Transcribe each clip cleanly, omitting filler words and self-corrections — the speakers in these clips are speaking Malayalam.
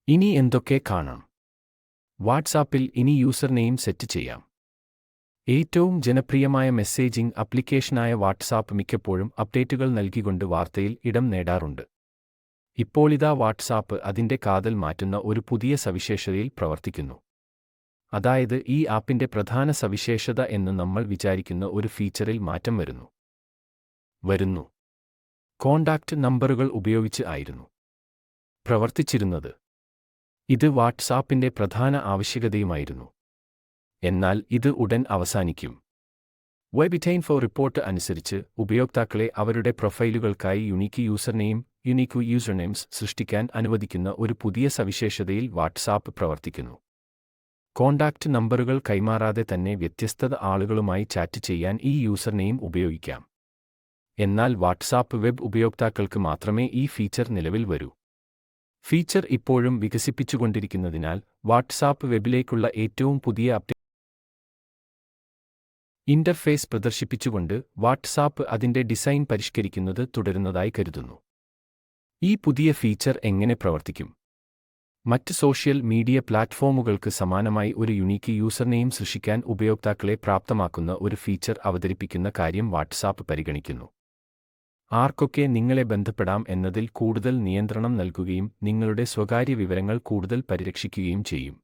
ഇനി എന്തൊക്കെ കാണാം? വാട്ട്സ്ആപ്പിൽ ഇനി യൂസർ നെയിം സെറ്റ് ചെയ്യാം. ഏറ്റവും ജനപ്രിയമായ മെസ്സേജിംഗ് ആപ്ലിക്കേഷനായ വാട്ട്സ്ആപ്പ് മിക്കപ്പോഴും അപ്ഡേറ്റുകൾ നൽകിക്കൊണ്ട് വാർത്തയിൽ ഇടം നേടാറുണ്ട്. ഇപ്പോളിതാ വാട്ട്സ്ആപ്പ് അതിന്റെ കാതൽ മാറ്റുന്ന ഒരു പുതിയ സവിശേഷതയിൽ പ്രവർത്തിക്കുന്നു. അതായത് ഈ ആപ്പിന്റെ പ്രധാന സവിശേഷത എന്ന് നമ്മൾ വിചാരിക്കുന്ന ഒരു ഫീച്ചറിൽ മാറ്റം വരുന്നു. കോണ്ടാക്റ്റ് നമ്പറുകൾ ഉപയോഗിച്ച് ആയിരുന്നു പ്രവർത്തിച്ചിരുന്നത്. ഇത് വാട്ട്സ്ആപ്പിന്റെ പ്രധാന ആവശ്യകതയുമായിരുന്നു. എന്നാൽ ഇത് ഉടൻ അവസാനിക്കും. വെബ്24 റിപ്പോർട്ട് അനുസരിച്ച് ഉപയോക്താക്കളെ അവരുടെ പ്രൊഫൈലുകൾക്കായി യുണീക്ക് യൂസർനെയിംസ് സൃഷ്ടിക്കാൻ അനുവദിക്കുന്ന ഒരു പുതിയ സവിശേഷതയിൽ വാട്ട്സ്ആപ്പ് പ്രവർത്തിക്കുന്നു. കോണ്ടാക്റ്റ് നമ്പറുകൾ കൈമാറാതെ തന്നെ വ്യത്യസ്ത ആളുകളുമായി ചാറ്റ് ചെയ്യാൻ ഈ യൂസർനെയിം ഉപയോഗിക്കാം. എന്നാൽ വാട്ട്സ്ആപ്പ് വെബ് ഉപയോക്താക്കൾക്ക് മാത്രമേ ഈ ഫീച്ചർ നിലവിൽ വരൂ. ഫീച്ചർ ഇപ്പോഴും വികസിപ്പിച്ചുകൊണ്ടിരിക്കുന്നതിനാൽ വാട്ട്സ്ആപ്പ് വെബിലേക്കുള്ള ഏറ്റവും പുതിയ ഇന്റർഫേസ് പ്രദർശിപ്പിച്ചുകൊണ്ട് വാട്ട്സ്ആപ്പ് അതിന്റെ ഡിസൈൻ പരിഷ്കരിക്കുന്നത് തുടരുന്നതായി കരുതുന്നു. ഈ പുതിയ ഫീച്ചർ എങ്ങനെ പ്രവർത്തിക്കും? മറ്റ് സോഷ്യൽ മീഡിയ പ്ലാറ്റ്ഫോമുകൾക്ക് സമാനമായി ഒരു യുണീക്ക് യൂസർനെയിം സൃഷ്ടിക്കാൻ ഉപയോക്താക്കളെ പ്രാപ്തമാക്കുന്ന ഒരു ഫീച്ചർ അവതരിപ്പിക്കുന്ന കാര്യം വാട്ട്സ്ആപ്പ് പരിഗണിക്കുന്നു. ആർക്കൊക്കെ നിങ്ങളെ ബന്ധപ്പെടാം എന്നതിൽ കൂടുതൽ നിയന്ത്രണം നൽകുകയും നിങ്ങളുടെ സ്വകാര്യ വിവരങ്ങൾ കൂടുതൽ പരിരക്ഷിക്കുകയും ചെയ്യും.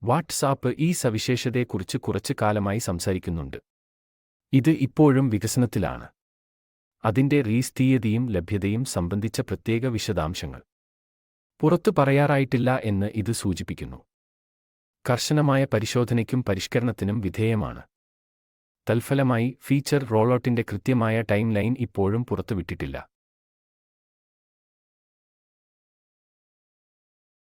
വാട്ട്സ്ആപ്പ് ഈ സവിശേഷതയെക്കുറിച്ച് കുറച്ച് കാലമായി സംസാരിക്കുന്നുണ്ട്. ഇത് ഇപ്പോഴും വികസനത്തിലാണ്. അതിന്റെ റിലീസ് തീയതിയും ലഭ്യതയും സംബന്ധിച്ച പ്രത്യേക വിശദാംശങ്ങൾ പുറത്തു പറയാറായിട്ടില്ല എന്ന് ഇത് സൂചിപ്പിക്കുന്നു. കർശനമായ പരിശോധനയ്ക്കും പരിഷ്കരണത്തിനും വിധേയമാണ്. തൽഫലമായി ഫീച്ചർ റോളൗട്ടിന്റെ കൃത്യമായ ടൈം ലൈൻ ഇപ്പോഴും പുറത്തുവിട്ടിട്ടില്ല.